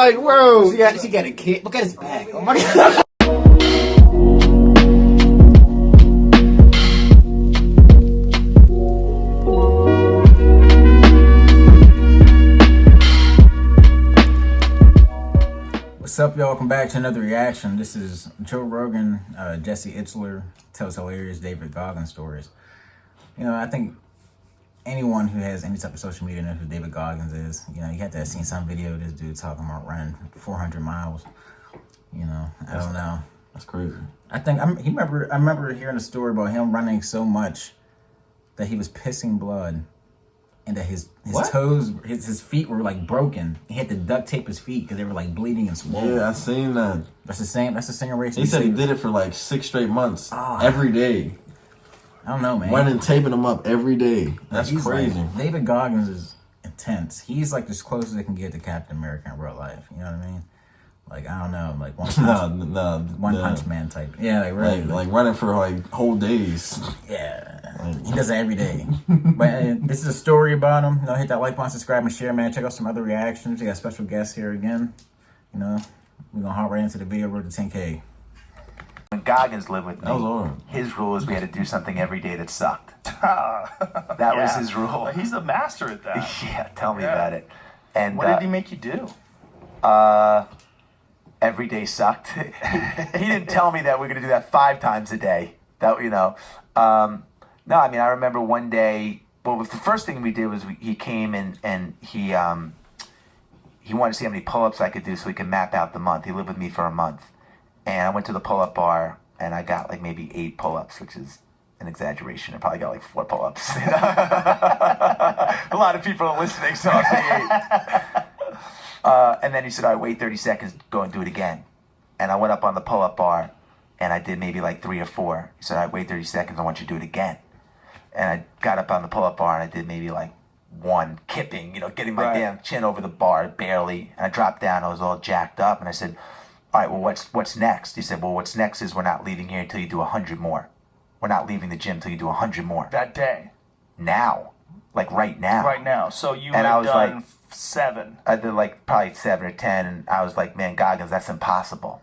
like, bro, yeah, she got a kid. Look at his back. Oh my god. What's up, y'all? Welcome back to another reaction. This is Joe Rogan, Jesse Itzler tells hilarious David Goggins stories. You know, I think anyone who has any type of social media knows who David Goggins is. You know, you have to have seen some video of this dude talking about running 400 miles. You know, I don't know. That's crazy. I remember hearing a story about him running so much that he was pissing blood. And that his toes, his feet were like broken. He had to duct tape his feet because they were like bleeding and swollen. Yeah, I seen that. That's the same race. He said he did it for like 6 straight months, every day. I don't know, man. Running, taping them up every day. That's crazy. Like, David Goggins is intense. He's like as close as they can get to Captain America in real life. You know what I mean? Like, I don't know, like one punch man type. Yeah, like really. Like running for like whole days. Yeah. He does it every day. But this is a story about him. You know, hit that like button, subscribe, and share, man. Check out some other reactions. We got special guests here again. You know, we're gonna hop right into the video. Road to 10K. When Goggins lived with me, his rule was we had to do something every day that sucked. That was his rule. He's the master at that. Yeah, tell me about it. And what did he make you do? Every day sucked. He didn't tell me that we're gonna do that 5 times a day. That, you know. No, I mean, I remember one day, well, the first thing we did was he came and he wanted to see how many pull-ups I could do so he could map out the month. He lived with me for a month. And I went to the pull-up bar, and I got like maybe 8 pull-ups, which is an exaggeration. I probably got like 4 pull-ups. A lot of people are listening, so I'll say 8. And then he said, all right, wait 30 seconds, go and do it again. And I went up on the pull-up bar, and I did maybe like 3 or 4. He said, all right, wait 30 seconds, I want you to do it again. And I got up on the pull-up bar, and I did maybe like 1 kipping, you know, getting my damn chin over the bar, barely. And I dropped down, I was all jacked up, and I said, all right, well, what's next? He said, well, what's next is we're not leaving here until you do 100 more. We're not leaving the gym until you do 100 more. That day? Now. Like right now. Right now. So you had done like 7. I did like probably 7 or 10, and I was like, man, Goggins, that's impossible.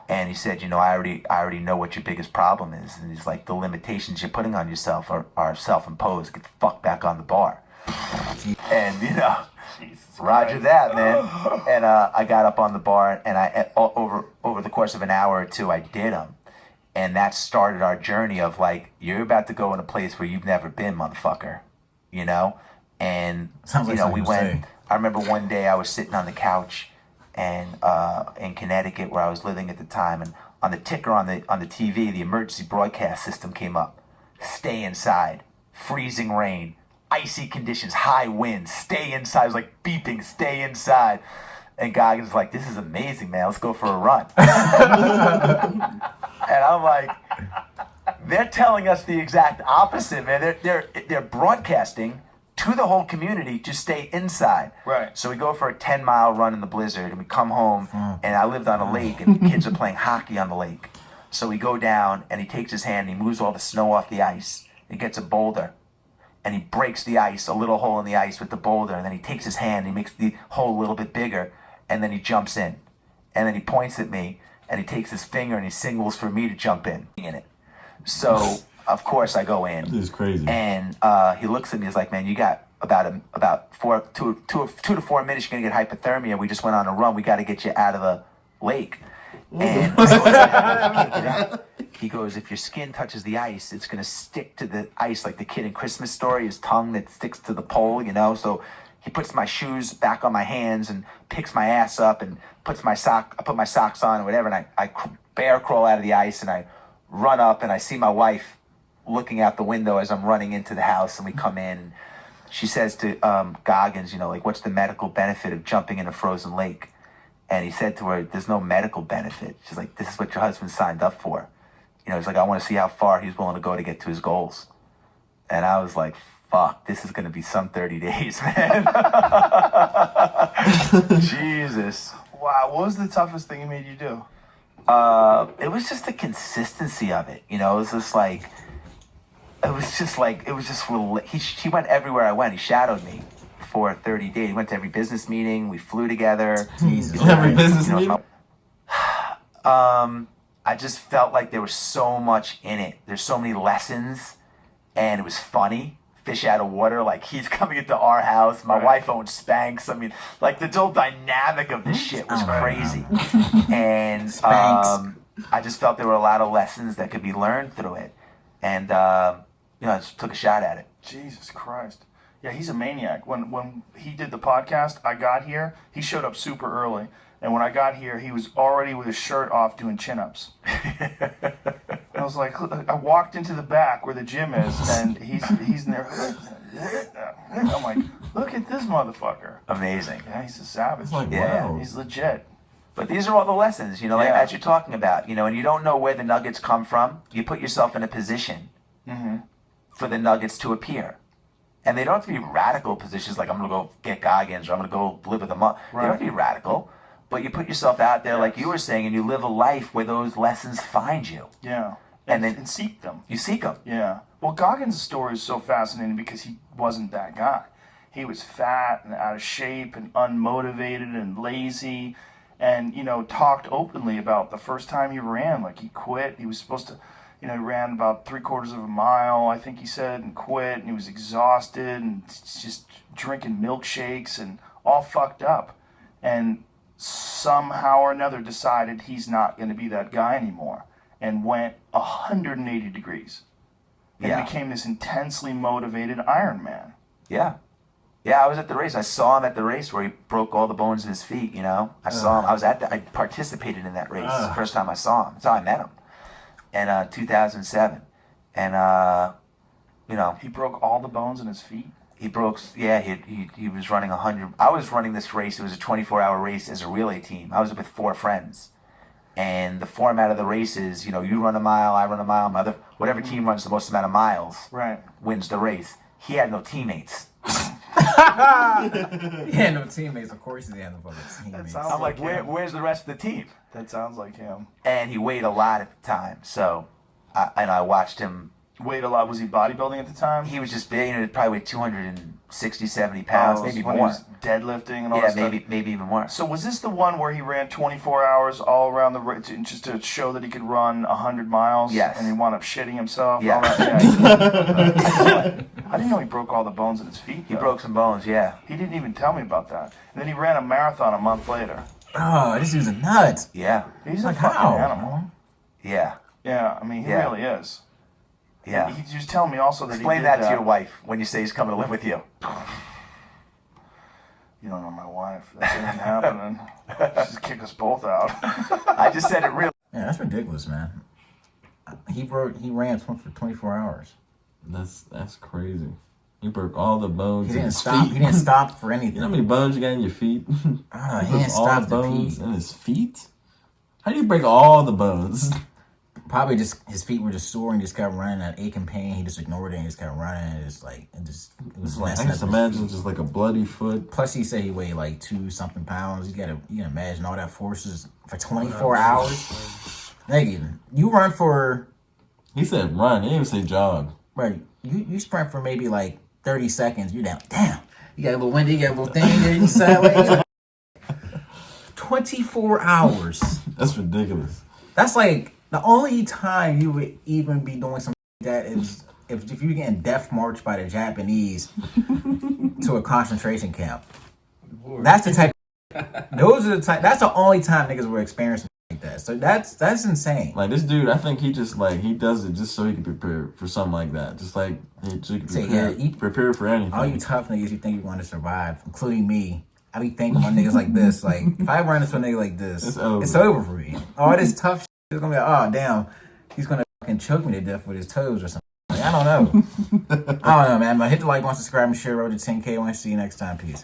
And he said, you know, I already know what your biggest problem is. And he's like, the limitations you're putting on yourself are self-imposed. Get the fuck back on the bar. And, you know, Roger that, man. And I got up on the bar, and I over the course of an hour or 2, I did them. And that started our journey of like, you're about to go in a place where you've never been, motherfucker. You know? And, you know, we went, I remember one day I was sitting on the couch and in Connecticut where I was living at the time, and on the ticker on the TV, the emergency broadcast system came up. Stay inside. Freezing rain. Icy conditions. High winds. Stay inside. It was like beeping. Stay inside. And Goggins was like, this is amazing, man. Let's go for a run. And I'm like, they're telling us the exact opposite, man. They're broadcasting to the whole community to stay inside. Right. So we go for a 10-mile run in the blizzard, and we come home, and I lived on a lake, and the kids are playing hockey on the lake. So we go down, and he takes his hand, and he moves all the snow off the ice. He gets a boulder, and he breaks the ice, a little hole in the ice with the boulder, and then he takes his hand, and he makes the hole a little bit bigger, and then he jumps in. And then he points at me, and he takes his finger, and he signals for me to jump in it. So, of course, I go in. This is crazy. And he looks at me, he's like, man, you got about 2 to 4 minutes, you're going to get hypothermia. We just went on a run. We got to get you out of the lake. And so he goes, if your skin touches the ice, it's going to stick to the ice like the kid in Christmas Story, his tongue that sticks to the pole, you know? So he puts my shoes back on my hands and picks my ass up and puts I put my socks on or whatever, and I bear crawl out of the ice, and I run up, and I see my wife looking out the window as I'm running into the house, and we come in, and she says to Goggins, you know, like, what's the medical benefit of jumping in a frozen lake? And he said to her, there's no medical benefit. She's like, this is what your husband signed up for. You know, he's like, I want to see how far he's willing to go to get to his goals. And I was like, fuck, this is going to be some 30 days, man. Jesus. Wow, what was the toughest thing he made you do? It was just the consistency of it. You know, it was just like, he went everywhere I went. He shadowed me before 30 days. We went to every business meeting. We flew together. Jesus. Every business meeting. I just felt like there was so much in it. There's so many lessons, and it was funny. Fish out of water, like he's coming into our house. My wife owns Spanx. I mean, like the whole dynamic of this shit was crazy. And I just felt there were a lot of lessons that could be learned through it. And I just took a shot at it. Jesus Christ. Yeah, he's a maniac. When he did the podcast, I got here, he showed up super early. And when I got here, he was already with his shirt off doing chin-ups. I was like, I walked into the back where the gym is, and he's in there. I'm like, look at this motherfucker. Amazing. Yeah, he's a savage. It's like, Yeah. wow. He's legit. But these are all the lessons, like as you're talking about, and you don't know where the nuggets come from. You put yourself in a position for the nuggets to appear. And they don't have to be radical positions like I'm going to go get Goggins or I'm going to go live with a monk. They don't have to be radical. But you put yourself out there, like you were saying, and you live a life where those lessons find you. Yeah. And seek them. You seek them. Yeah. Well, Goggins' story is so fascinating because he wasn't that guy. He was fat and out of shape and unmotivated and lazy and, talked openly about the first time he ran. Like, he quit. He was supposed to, he ran about 3/4 of a mile, I think he said, and quit. And he was exhausted and just drinking milkshakes and all fucked up. And somehow or another decided he's not going to be that guy anymore and went 180 degrees and became this intensely motivated Iron Man. Yeah. Yeah, I was at the race. I saw him at the race where he broke all the bones in his feet, I saw him. I participated in that race the first time I saw him. That's how I met him. In 2007. And, He broke all the bones in his feet? He broke, he was running 100. I was running this race. It was a 24-hour race as a relay team. I was with 4 friends. And the format of the race is, you run a mile, I run a mile, whatever team runs the most amount of miles wins the race. He had no teammates. He had no teammates. Of course he had no fucking teammates. I'm like, where's the rest of the team? That sounds like him. And he weighed a lot at the time. So, I watched him. Weighed a lot. Was he bodybuilding at the time? He was just big. Probably weighed 260, 70 pounds, maybe when more. He was deadlifting and all that stuff. maybe even more. So was this the one where he ran 24 hours all around the race just to show that he could run 100 miles? Yes. And he wound up shitting himself? Yeah. I didn't know he broke all the bones in his feet. He broke some bones, yeah. He didn't even tell me about that. And then he ran a marathon a month later. Oh, this dude's a nut. Yeah. He's Like a fucking how? animal. Yeah. Yeah, I mean, he really is. Yeah. He was telling me also that Explain he did that to your wife when you say he's coming to live with you. You don't know my wife. That ain't happening. She'd kick us both out. I just said it real. Yeah, that's ridiculous, man. He ran for 24 hours. That's crazy. You broke all the bones He in didn't his stop. feet. He didn't stop for anything. You know how many bones you got in your feet? He didn't all stop the to bones pee. in his feet? How do you break all the bones? Probably just his feet were just sore and just kept running that aching pain. He just ignored it and just kept running. And it was I messing can up just his imagine feet. just like a bloody foot. Plus, he said he weighed like 2-something pounds. You can imagine all that forces for 24 hours. Nigga, you run for. He said run. He didn't even say jog. Right, you sprint for maybe like 30 seconds. You down. Damn. You got a little windy. You got a little thing there. You sideways. 24 hours. That's ridiculous. That's like the only time you would even be doing something like that is if you're getting death marched by the Japanese to a concentration camp. That's the type. Those are the type. That's the only time niggas were experiencing like that. So that's insane. Like this dude, I think he just he does it just so he can prepare for something like that. Just like he can prepare for anything. All you tough niggas, you think you want to survive, including me. I be thinking about niggas like this. Like if I run into a nigga like this, it's over for me. All this tough shit is gonna be like, oh damn, he's gonna fucking choke me to death with his toes or something. Like, I don't know. I don't know, man. But hit the like button, subscribe, and share. Road to 10K. I want to see you next time. Peace.